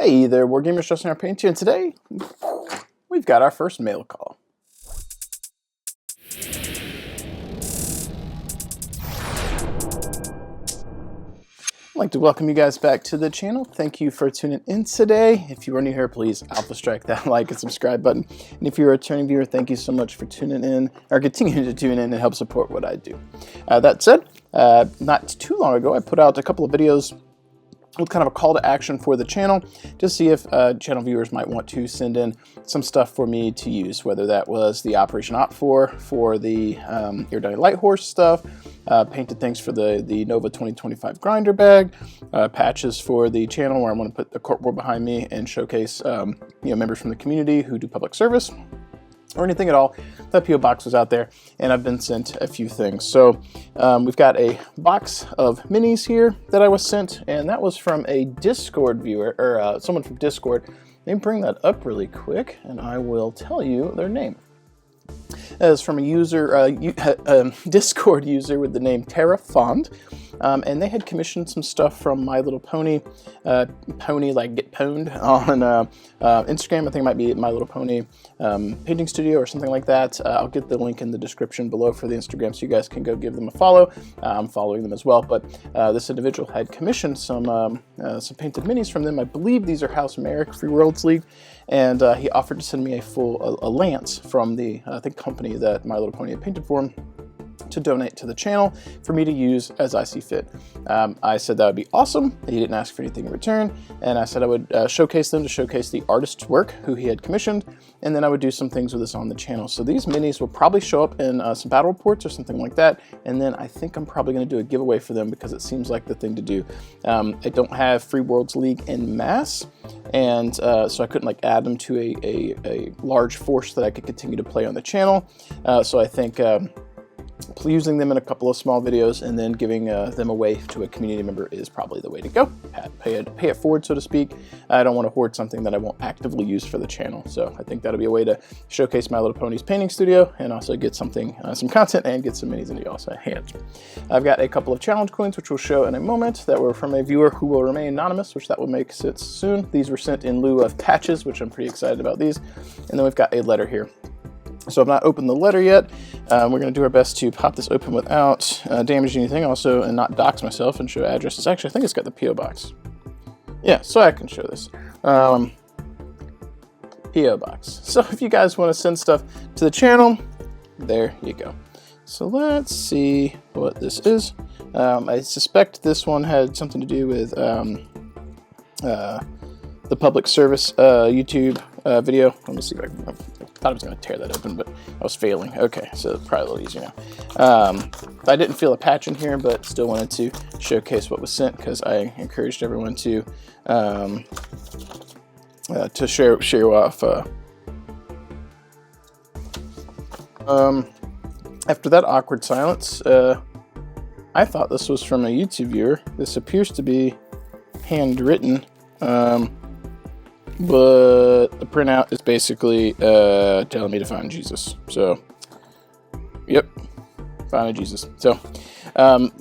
Hey there, Wargamers, Justin our Paint here, and today we've got our first mail call. I'd like to welcome you guys back to the channel. Thank you for tuning in today. If you are new here, please alpha strike that like and subscribe button. And if you're a returning viewer, thank you so much for tuning in, or continuing to tune in and help support what I do. That said, not too long ago, I put out a couple of videos with kind of a call to action for the channel to see if channel viewers might want to send in some stuff for me to use, whether that was the Operation Op for the Iridani Light Horse stuff, painted things for the Nova 2025 grinder bag, patches for the channel where I want to put the corkboard behind me and showcase members from the community who do public service, or anything at all. That PO box was out there, and I've been sent a few things. So we've got a box of minis here that I was sent, and that was from a Discord viewer, or someone from Discord. Let me bring that up really quick, and I will tell you their name. It's from a user, Discord user with the name Terra Fond. And they had commissioned some stuff from My Little Pony, Pony like get pwned on Instagram. I think it might be My Little Pony Painting Studio or something like that. I'll get the link in the description below for the Instagram so you guys can go give them a follow. I'm following them as well, but this individual had commissioned some painted minis from them. I believe these are House Merrick Free Worlds League, and he offered to send me a lance from the I think company that My Little Pony had painted for him, to donate to the channel for me to use as I see fit. I said that would be awesome. He didn't ask for anything in return, and I said I would showcase them to showcase the artist's work who he had commissioned, and then I would do some things with this on the channel. So these minis will probably show up in some battle reports or something like that, and then I think I'm probably going to do a giveaway for them because it seems like the thing to do. I don't have Free Worlds League en masse, and so I couldn't add them to a large force that I could continue to play on the channel. So I think using them in a couple of small videos and then giving them away to a community member is probably the way to go. Pay it forward, so to speak. I don't want to hoard something that I won't actively use for the channel. So I think that'll be a way to showcase My Little Pony's painting studio and also get something, some content, and get some minis into y'all's hands. I've got a couple of challenge coins, which we'll show in a moment, that were from a viewer who will remain anonymous, which that will make sense soon. These were sent in lieu of patches, which I'm pretty excited about these. And then we've got a letter here. So I've not opened the letter yet. We're going to do our best to pop this open without damaging anything, also, and not dox myself and show addresses. Actually, I think it's got the PO box. Yeah, so I can show this. PO box. So if you guys want to send stuff to the channel, there you go. So let's see what this is. I suspect this one had something to do with the public service YouTube video. Let me see if I thought I was going to tear that open, but I was failing. Okay, so probably a little easier now. I didn't feel a patch in here, but still wanted to showcase what was sent because I encouraged everyone to share off. After that awkward silence, I thought this was from a YouTube viewer. This appears to be handwritten. But the printout is basically telling me to find Jesus. So, yep, find Jesus. So, I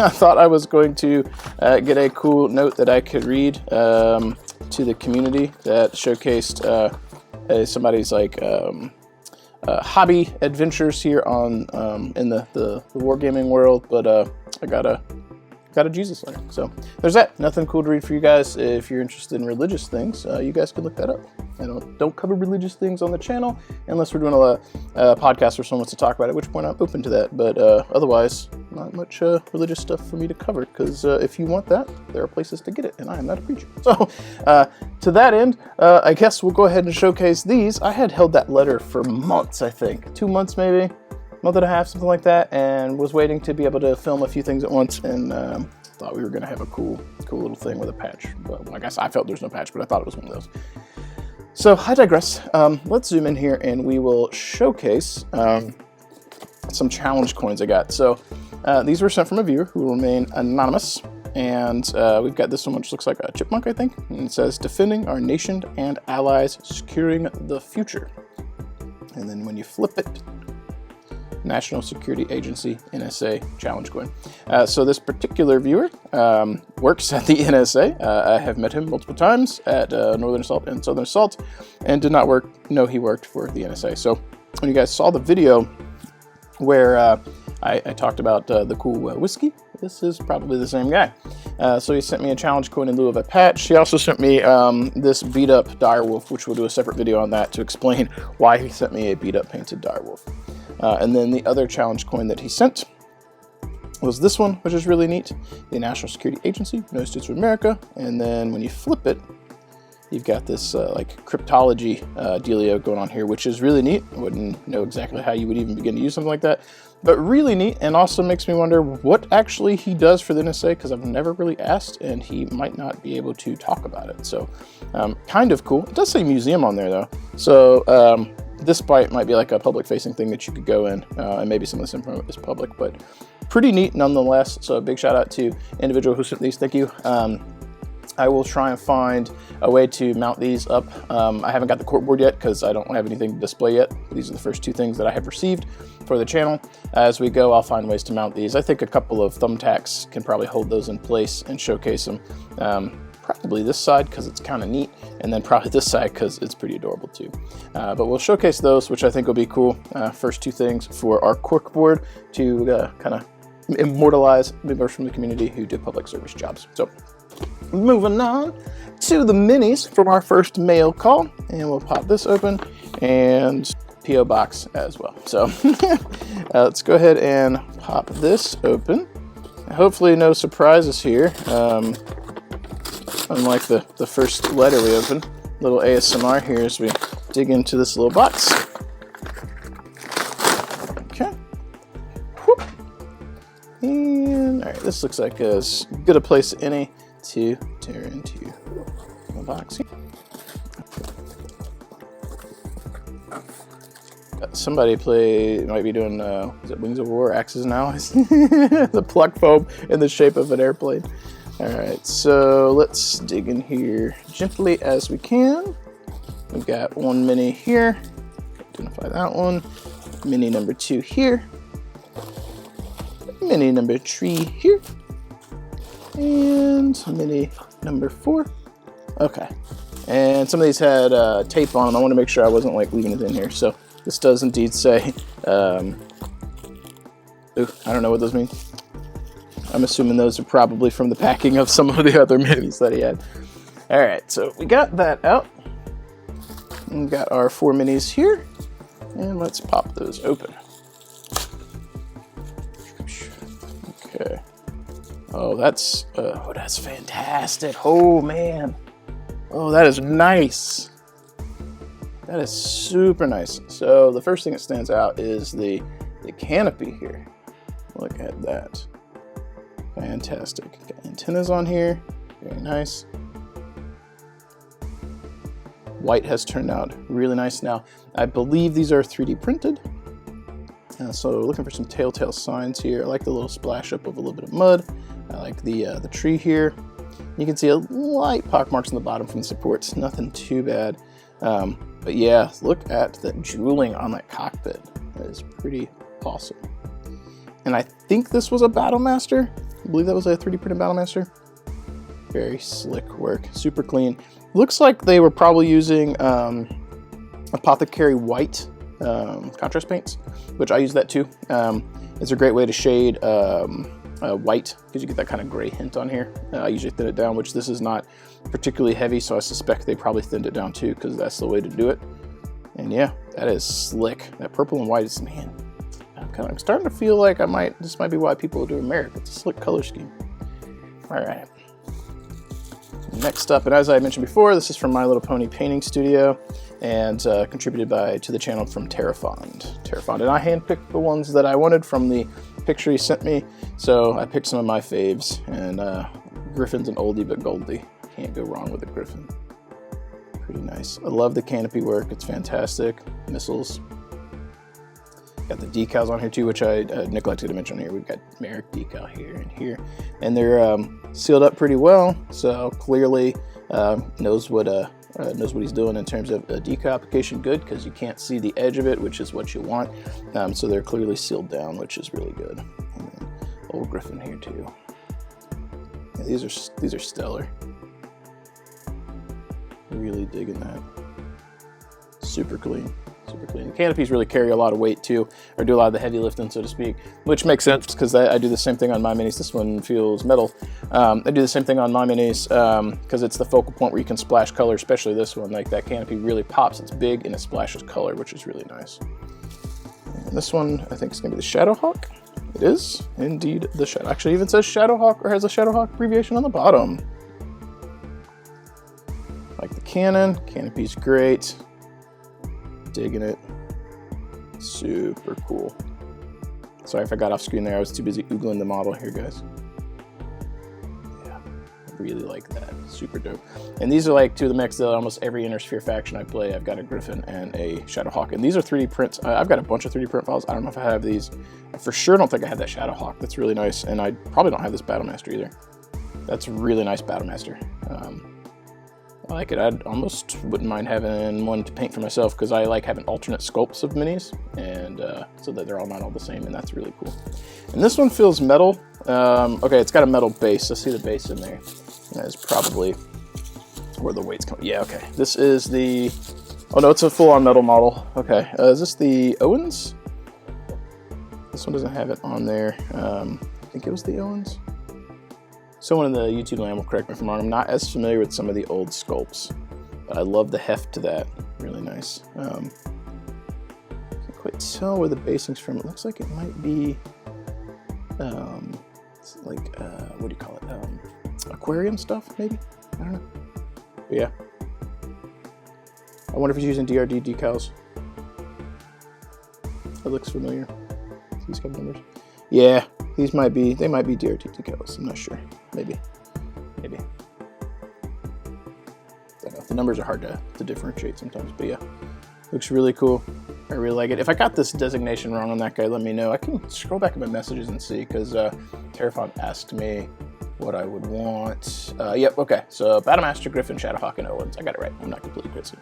thought I was going to get a cool note that I could read to the community that showcased somebody's hobby adventures here on in the wargaming world. But I got a Jesus letter. So there's that. Nothing cool to read for you guys. If you're interested in religious things, you guys can look that up. I don't cover religious things on the channel unless we're doing a podcast or someone wants to talk about it, at which point I'm open to that. But otherwise, not much religious stuff for me to cover, because if you want that, there are places to get it, and I am not a preacher. So to that end, I guess we'll go ahead and showcase these. I had held that letter for months, I think. 2 months maybe. Month and a half, something like that, and was waiting to be able to film a few things at once, and thought we were going to have a cool little thing with a patch. But I guess I felt there's no patch, but I thought it was one of those. So I digress. Let's zoom in here, and we will showcase some challenge coins I got. So these were sent from a viewer who will remain anonymous, and we've got this one, which looks like a chipmunk, I think, and it says, "Defending our nation and allies, securing the future." And then when you flip it, National Security Agency NSA challenge coin. So this particular viewer works at the NSA. I have met him multiple times at Northern Assault and Southern Assault, and did not know he worked for the NSA. So when you guys saw the video where I talked about the cool whiskey, this is probably the same guy. So he sent me a challenge coin in lieu of a patch. He also sent me this beat up direwolf, which we'll do a separate video on that to explain why he sent me a beat up painted direwolf. And then the other challenge coin that he sent was this one, which is really neat. The National Security Agency, United States of America. And then when you flip it, you've got this like cryptology dealio going on here, which is really neat. I wouldn't know exactly how you would even begin to use something like that, but really neat, and also makes me wonder what actually he does for the NSA, because I've never really asked, and he might not be able to talk about it. So kind of cool. It does say museum on there though. So this might be like a public facing thing that you could go in, and maybe some of this info is public, but pretty neat nonetheless. So a big shout out to individual who sent these. Thank you. I will try and find a way to mount these up. I haven't got the corkboard yet because I don't have anything to display yet. These are the first two things that I have received for the channel. As we go, I'll find ways to mount these. I think a couple of thumbtacks can probably hold those in place and showcase them. Probably this side because it's kind of neat, and then probably this side because it's pretty adorable too. But we'll showcase those, which I think will be cool. First two things for our corkboard to kind of immortalize members from the community who did public service jobs. So moving on to the minis from our first mail call, and we'll pop this open, and P.O. box as well. So let's go ahead and pop this open. Hopefully no surprises here. Unlike the first letter we opened, little ASMR here as we dig into this little box. Okay. Whoop. And all right, this looks like as good a place as any to tear into the box here. Somebody might be doing, is it Wings of War, Axes Now? The pluck foam in the shape of an airplane. All right, so let's dig in here gently as we can. We've got one mini here. Identify that one. Mini number 2 here. Mini number 3 here. And mini number 4. Okay. And some of these had tape on them. I want to make sure I wasn't like leaving it in here. So this does indeed say, ooh, I don't know what those mean. I'm assuming those are probably from the packing of some of the other minis that he had. All right, so we got that out. We've got our 4 minis here, and let's pop those open. Okay. Oh, that's fantastic. Oh man. Oh, that is nice. That is super nice. So the first thing that stands out is the canopy here. Look at that. Fantastic. Got antennas on here. Very nice. White has turned out really nice. Now, I believe these are 3D printed. So looking for some telltale signs here. I like the little splash up of a little bit of mud. I like the tree here. You can see a light pock marks on the bottom from the supports. Nothing too bad. But yeah, look at the jeweling on that cockpit. That is pretty awesome. And I think this was a Battlemaster. I believe that was a 3D printed Battlemaster. Very slick work, super clean. Looks like they were probably using Apothecary White contrast paints, which I use that too. It's a great way to shade white because you get that kind of gray hint on here. I usually thin it down, which this is not particularly heavy, so I suspect they probably thinned it down too because that's the way to do it. And yeah, that is slick. That purple and white is, man, I'm starting to feel like this might be why people do America. It's a slick color scheme. All right. Next up, and as I mentioned before, this is from Mylittlepwnygamestudio and contributed to the channel from Terrafond. And I handpicked the ones that I wanted from the picture he sent me, so I picked some of my faves, and Griffin's an oldie but goldie. Can't go wrong with a Griffin. Pretty nice. I love the canopy work. It's fantastic. Missiles. Got the decals on here too, which I neglected to mention here. We've got Merrick decal here and here, and they're sealed up pretty well, so clearly knows what knows what he's doing in terms of decal application. Good, because you can't see the edge of it, which is what you want. So they're clearly sealed down, which is really good. And then old Griffin here too. Yeah, these are stellar. Really digging that. Super clean. Super clean. The canopies really carry a lot of weight too, or do a lot of the heavy lifting, so to speak, which makes sense because I do the same thing on my minis. This one feels metal. I do the same thing on my minis because it's the focal point where you can splash color, especially this one. Like that canopy really pops. It's big and it splashes color, which is really nice. And this one I think is going to be the Shadowhawk. It is indeed the Shadow. Actually, even says Shadowhawk or has a Shadowhawk abbreviation on the bottom. Like the cannon. Canopy's great. Digging it. Super cool. Sorry if I got off screen there. I was too busy oogling the model here, guys. Yeah, I really like that. Super dope. And these are like two of the mix that almost every Inner Sphere faction I play. I've got a Griffin and a Shadowhawk. And these are 3D prints. I've got a bunch of 3D print files. I don't know if I have these. I for sure don't think I have that Shadowhawk. That's really nice. And I probably don't have this Battlemaster either. That's a really nice Battlemaster. I like it. I almost wouldn't mind having one to paint for myself because I like having alternate sculpts of minis, and so that they're all not all the same, and that's really cool. And this one feels metal. Okay, it's got a metal base. I see the base in there. That is probably where the weight's coming. Yeah, okay. This is the... Oh no, it's a full-on metal model. Okay, is this the Owens? This one doesn't have it on there. I think it was the Owens. Someone in the YouTube land will correct me if I'm wrong. I'm not as familiar with some of the old sculpts, but I love the heft to that. Really nice. Can't quite tell where the basing's from. It looks like it might be like what do you call it? Aquarium stuff, maybe? I don't know. But yeah. I wonder if he's using DRD decals. It looks familiar. These kind of numbers. Yeah, they might be DRD decals. I'm not sure. Maybe. I don't know. The numbers are hard to differentiate sometimes, but yeah, looks really cool. I really like it. If I got this designation wrong on that guy, let me know. I can scroll back in my messages and see, because Terrafont asked me what I would want. Yep, okay. So Battlemaster, Griffin, Shadowhawk, and Owens. I got it right. I'm not completely crazy.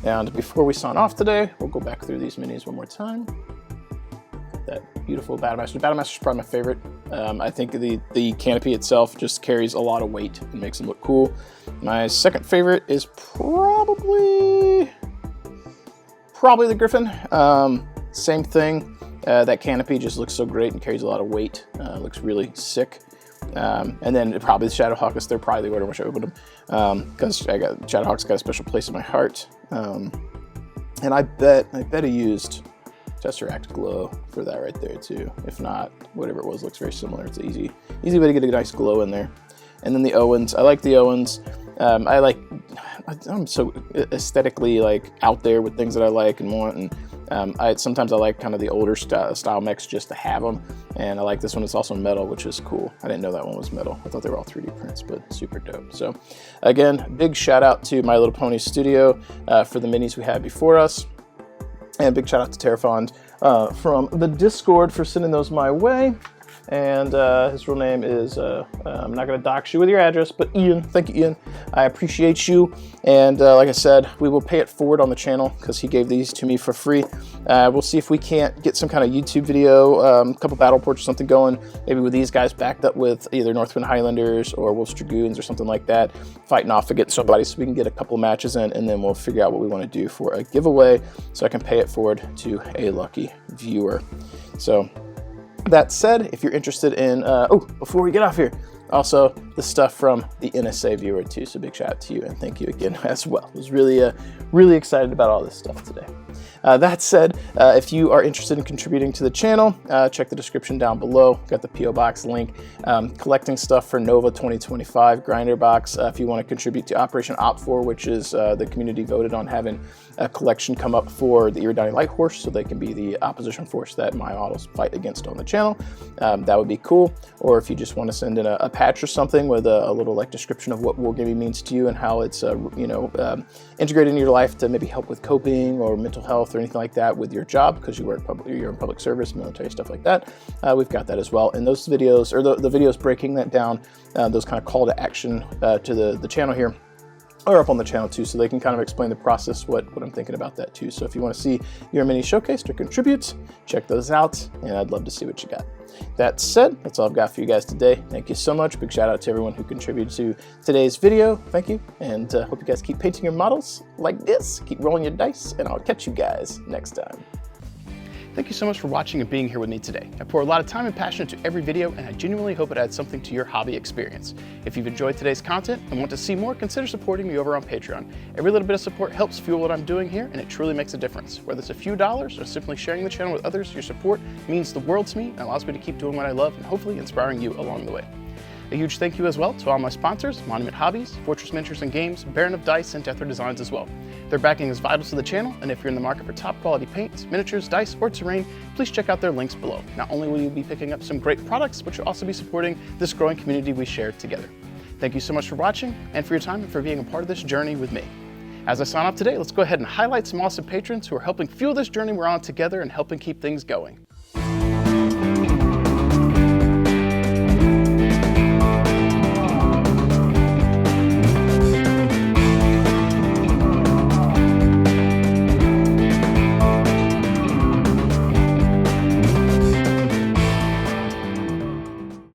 And before we sign off today, we'll go back through these minis one more time. That beautiful Battlemaster. Battlemaster is probably my favorite. I think the canopy itself just carries a lot of weight and makes them look cool. My second favorite is probably the Griffin. Same thing. That canopy just looks so great and carries a lot of weight. Looks really sick. And then probably the Shadowhawk is third, probably the order in which I opened them, because Shadowhawk's got a special place in my heart. And I bet I used Tesseract glow for that right there too. If not, whatever it was looks very similar. It's an easy way to get a nice glow in there. And then the Owens, I like the Owens. I'm so aesthetically like out there with things that I like and want, and sometimes I like kind of the older style mechs just to have them. And I like this one. It's also metal, which is cool. I didn't know that one was metal. I thought they were all 3D prints, but super dope. So again, big shout out to MyLittlepwnygamestudio for the minis we had before us. And big shout out to Terrafont from the Discord for sending those my way. And his real name is, I'm not going to dox you with your address, but Ian. Thank you, Ian. I appreciate you. And like I said, we will pay it forward on the channel because he gave these to me for free. We'll see if we can't get some kind of YouTube video, a couple battle reports or something going, maybe with these guys backed up with either Northwind Highlanders or Wolf's Dragoons or something like that, fighting off against somebody so we can get a couple matches in, and then we'll figure out what we want to do for a giveaway so I can pay it forward to a lucky viewer. So that said, if you're interested in, before we get off here, also the stuff from the NSA viewer too, so big shout out to you and thank you again as well. I was really excited about all this stuff today. That said, if you are interested in contributing to the channel, check the description down below. Got the P.O. Box link. Collecting stuff for Nova 2025 Grinder Box. If you want to contribute to Operation Op4, which is the community voted on having a collection come up for the Iridani Light Horse, so they can be the opposition force that my models fight against on the channel. That would be cool. Or if you just want to send in a patch or something with a little like description of what wargaming means to you and how it's integrated into your life to maybe help with coping or mental health or anything like that with your job, because you're in public service, military, stuff like that. We've got that as well. And those videos, or the videos breaking that down, those kind of call to action to the channel here, are up on the channel too, so they can kind of explain the process, what I'm thinking about that too. So if you want to see your mini showcased or contribute, check those out, and I'd love to see what you got. That said, that's all I've got for you guys today. Thank you so much. Big shout out to everyone who contributed to today's video. Thank you, and hope you guys keep painting your models like this. Keep rolling your dice, and I'll catch you guys next time. Thank you so much for watching and being here with me today. I pour a lot of time and passion into every video, and I genuinely hope it adds something to your hobby experience. If you've enjoyed today's content and want to see more, consider supporting me over on Patreon. Every little bit of support helps fuel what I'm doing here, and it truly makes a difference. Whether it's a few dollars or simply sharing the channel with others, your support means the world to me and allows me to keep doing what I love and hopefully inspiring you along the way. A huge thank you as well to all my sponsors, Monument Hobbies, Fortress Miniatures and Games, Baron of Dice, and Deathward Designs as well. Their backing is vital to the channel, and if you're in the market for top quality paints, miniatures, dice, or terrain, please check out their links below. Not only will you be picking up some great products, but you'll also be supporting this growing community we share together. Thank you so much for watching, and for your time, and for being a part of this journey with me. As I sign off today, let's go ahead and highlight some awesome patrons who are helping fuel this journey we're on together and helping keep things going.